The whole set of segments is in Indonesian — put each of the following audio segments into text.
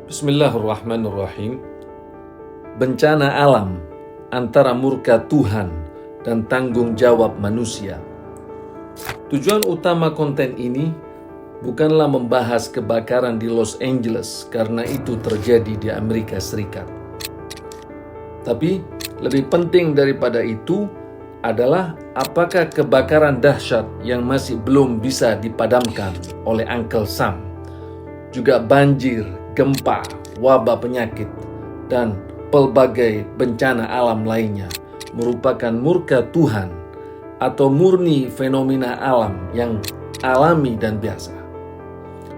Bismillahirrahmanirrahim. Bencana alam antara murka Tuhan dan tanggung jawab manusia. Tujuan utama konten ini bukanlah membahas kebakaran di Los Angeles karena itu terjadi di Amerika Serikat. Tapi lebih penting daripada itu adalah apakah kebakaran dahsyat yang masih belum bisa dipadamkan oleh Uncle Sam, juga banjir, gempa, wabah penyakit, dan pelbagai bencana alam lainnya merupakan murka Tuhan atau murni fenomena alam yang alami dan biasa.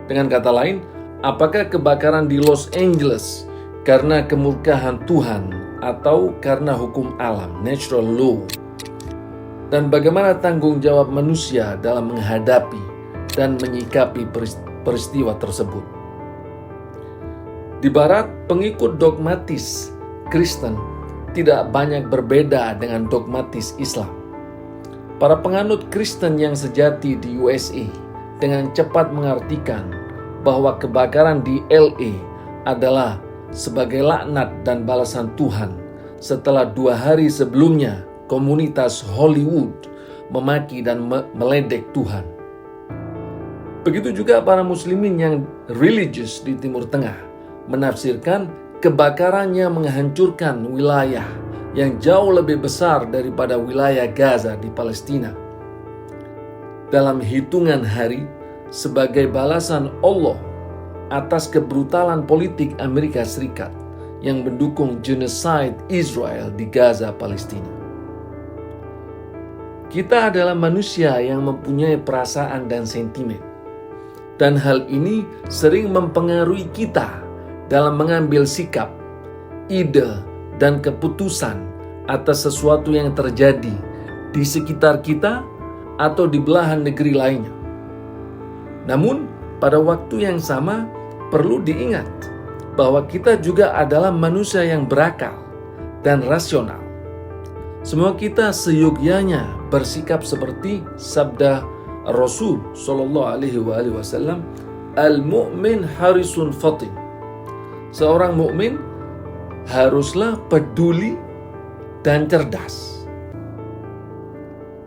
Dengan kata lain, apakah kebakaran di Los Angeles karena kemurkaan Tuhan atau karena hukum alam, natural law? Dan bagaimana tanggung jawab manusia dalam menghadapi dan menyikapi peristiwa tersebut? Di Barat, pengikut dogmatis Kristen tidak banyak berbeda dengan dogmatis Islam. Para penganut Kristen yang sejati di USA dengan cepat mengartikan bahwa kebakaran di LA adalah sebagai laknat dan balasan Tuhan setelah 2 hari sebelumnya komunitas Hollywood memaki dan meledek Tuhan. Begitu juga para muslimin yang religius di Timur Tengah menafsirkan kebakarannya menghancurkan wilayah yang jauh lebih besar daripada wilayah Gaza di Palestina. Dalam hitungan hari, sebagai balasan Allah atas kebrutalan politik Amerika Serikat yang mendukung genocide Israel di Gaza, Palestina. Kita adalah manusia yang mempunyai perasaan dan sentimen, dan hal ini sering mempengaruhi kita dalam mengambil sikap, ide, dan keputusan atas sesuatu yang terjadi di sekitar kita atau di belahan negeri lainnya. Namun, pada waktu yang sama perlu diingat bahwa kita juga adalah manusia yang berakal dan rasional. Semua kita seyogyanya bersikap seperti sabda Rasul Shallallahu Alaihi Wasallam, "Al-mu'min harisun fatin." Seorang mukmin haruslah peduli dan cerdas.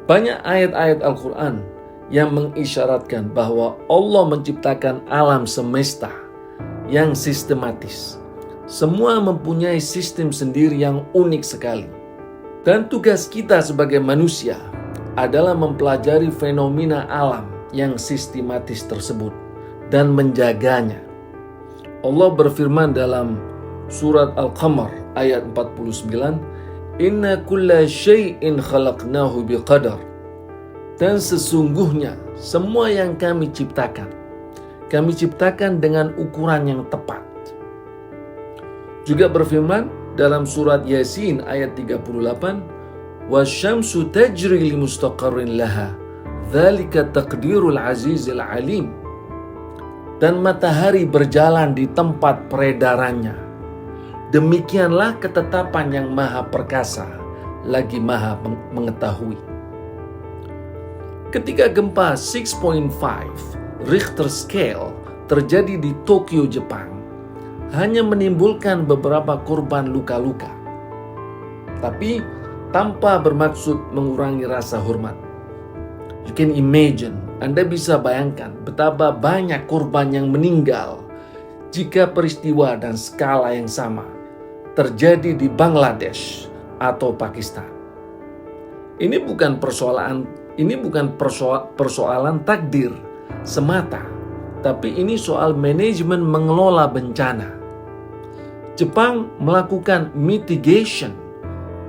Banyak ayat-ayat Al-Quran yang mengisyaratkan bahwa Allah menciptakan alam semesta yang sistematis. Semua mempunyai sistem sendiri yang unik sekali. Dan tugas kita sebagai manusia adalah mempelajari fenomena alam yang sistematis tersebut dan menjaganya. Allah berfirman dalam surat Al-Qamar ayat 49, "Inna kulla syai'in khalaqnahu biqadar." Dan sesungguhnya semua yang kami ciptakan dengan ukuran yang tepat. Juga berfirman dalam surat Yasin ayat 38, "Wasyamsu tajri limustaqarrin laha, dzalika taqdirul azizil alim." Dan matahari berjalan di tempat peredarannya. Demikianlah ketetapan yang maha perkasa, lagi maha mengetahui. Ketika gempa 6.5 Richter scale terjadi di Tokyo, Jepang, hanya menimbulkan beberapa korban luka-luka. Tapi tanpa bermaksud mengurangi rasa hormat. You can imagine, Anda bisa bayangkan betapa banyak korban yang meninggal jika peristiwa dan skala yang sama terjadi di Bangladesh atau Pakistan. Ini bukan persoalan takdir semata, tapi ini soal manajemen mengelola bencana. Jepang melakukan mitigation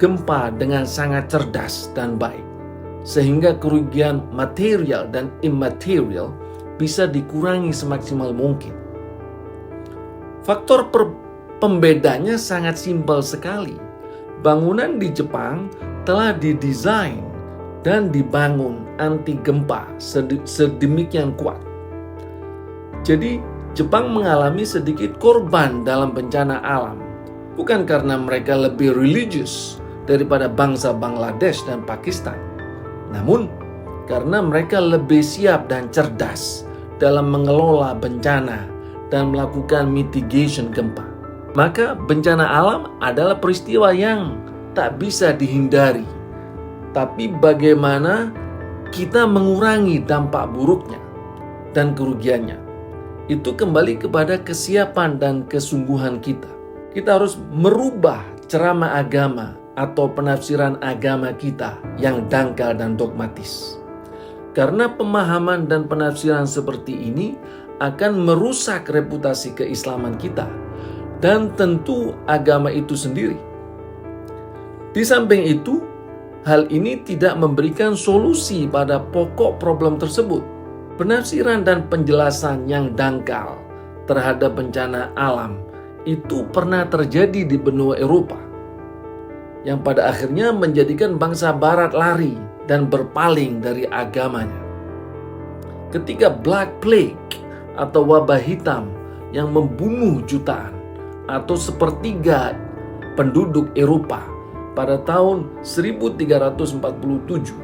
gempa dengan sangat cerdas dan baik, sehingga kerugian material dan immaterial bisa dikurangi semaksimal mungkin. Faktor pembedanya sangat simpel sekali. Bangunan di Jepang telah didesain dan dibangun anti gempa sedemikian kuat. Jadi, Jepang mengalami sedikit korban dalam bencana alam, bukan karena mereka lebih religius daripada bangsa Bangladesh dan Pakistan, namun karena mereka lebih siap dan cerdas dalam mengelola bencana dan melakukan mitigation gempa. Maka bencana alam adalah peristiwa yang tak bisa dihindari. Tapi bagaimana kita mengurangi dampak buruknya dan kerugiannya, itu kembali kepada kesiapan dan kesungguhan kita. Kita harus merubah ceramah agama atau penafsiran agama kita yang dangkal dan dogmatis. Karena pemahaman dan penafsiran seperti ini akan merusak reputasi keislaman kita dan tentu agama itu sendiri. Di samping itu, hal ini tidak memberikan solusi pada pokok problem tersebut. Penafsiran dan penjelasan yang dangkal terhadap bencana alam itu pernah terjadi di benua Eropa, yang pada akhirnya menjadikan bangsa Barat lari dan berpaling dari agamanya. Ketika Black Plague atau wabah hitam yang membunuh jutaan atau sepertiga penduduk Eropa pada tahun 1347,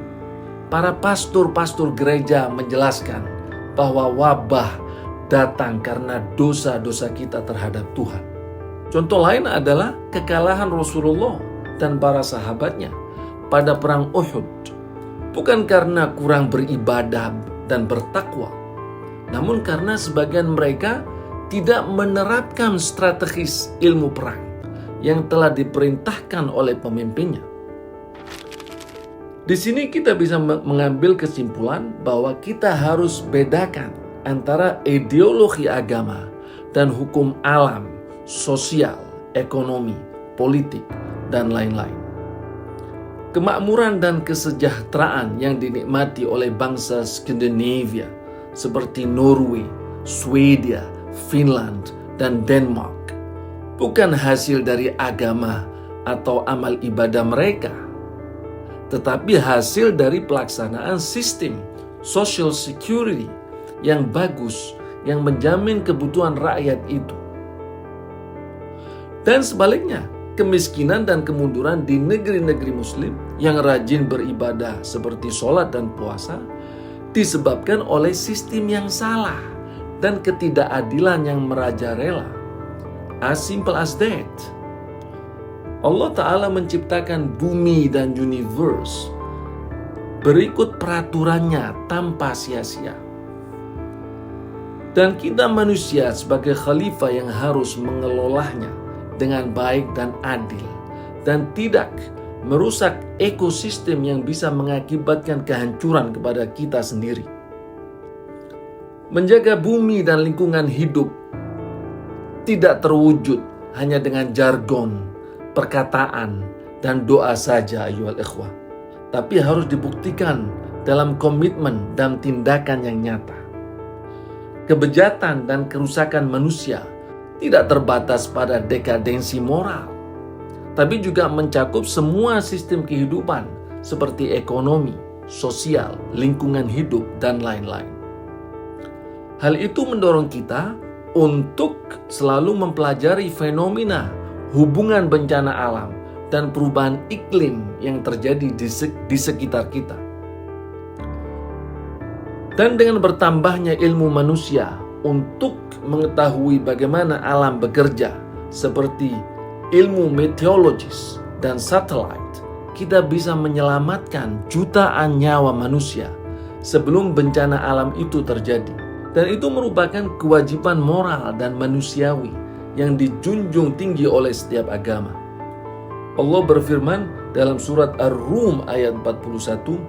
para pastor-pastor gereja menjelaskan bahwa wabah datang karena dosa-dosa kita terhadap Tuhan. Contoh lain adalah kekalahan Rasulullah dan para sahabatnya pada perang Uhud. Bukan karena kurang beribadah dan bertakwa, namun karena sebagian mereka tidak menerapkan strategis ilmu perang yang telah diperintahkan oleh pemimpinnya. Di sini kita bisa mengambil kesimpulan bahwa kita harus bedakan antara ideologi agama dan hukum alam, sosial, ekonomi, politik, dan lain-lain. Kemakmuran dan kesejahteraan yang dinikmati oleh bangsa Skandinavia seperti Norway, Swedia, Finland, dan Denmark bukan hasil dari agama atau amal ibadah mereka, tetapi hasil dari pelaksanaan sistem social security yang bagus yang menjamin kebutuhan rakyat itu. Dan sebaliknya, kemiskinan dan kemunduran di negeri-negeri muslim yang rajin beribadah seperti sholat dan puasa disebabkan oleh sistem yang salah dan ketidakadilan yang merajalela. As simple as that. Allah Ta'ala menciptakan bumi dan universe berikut peraturannya tanpa sia-sia. Dan kita manusia sebagai khalifah yang harus mengelolanya dengan baik dan adil dan tidak merusak ekosistem yang bisa mengakibatkan kehancuran kepada kita sendiri. Menjaga bumi dan lingkungan hidup tidak terwujud hanya dengan jargon, perkataan, dan doa saja ayyuhal ikhwah, tapi harus dibuktikan dalam komitmen dan tindakan yang nyata. Kebejatan dan kerusakan manusia tidak terbatas pada dekadensi moral, tapi juga mencakup semua sistem kehidupan seperti ekonomi, sosial, lingkungan hidup, dan lain-lain. Hal itu mendorong kita untuk selalu mempelajari fenomena hubungan bencana alam dan perubahan iklim yang terjadi di sekitar kita. Dan dengan bertambahnya ilmu manusia untuk mengetahui bagaimana alam bekerja seperti ilmu meteorologis dan satelit, kita bisa menyelamatkan jutaan nyawa manusia sebelum bencana alam itu terjadi. Dan itu merupakan kewajiban moral dan manusiawi yang dijunjung tinggi oleh setiap agama. Allah berfirman dalam surat Ar-Rum ayat 41,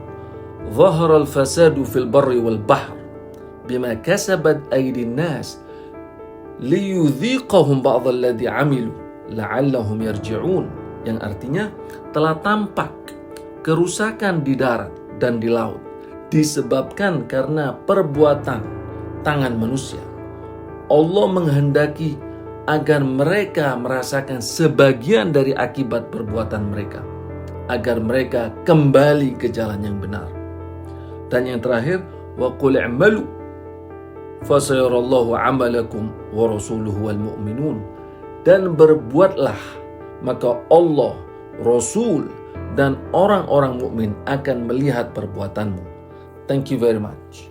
"Zaharal fasadu fil barri wal bahr bima kasabat aydin nas liyudhiqahum ba'dal ladzi 'amilu la'allahum yarji'un." Yang artinya telah tampak kerusakan di darat dan di laut disebabkan karena perbuatan tangan manusia. Allah menghendaki agar mereka merasakan sebagian dari akibat perbuatan mereka, agar mereka kembali ke jalan yang benar. Dan yang terakhir, wa qul i'malu fasayarallahu 'amalakum wa rasuluhu wal mu'minun. Dan berbuatlah, maka Allah, Rasul, dan orang-orang mukmin akan melihat perbuatanmu. Thank you very much.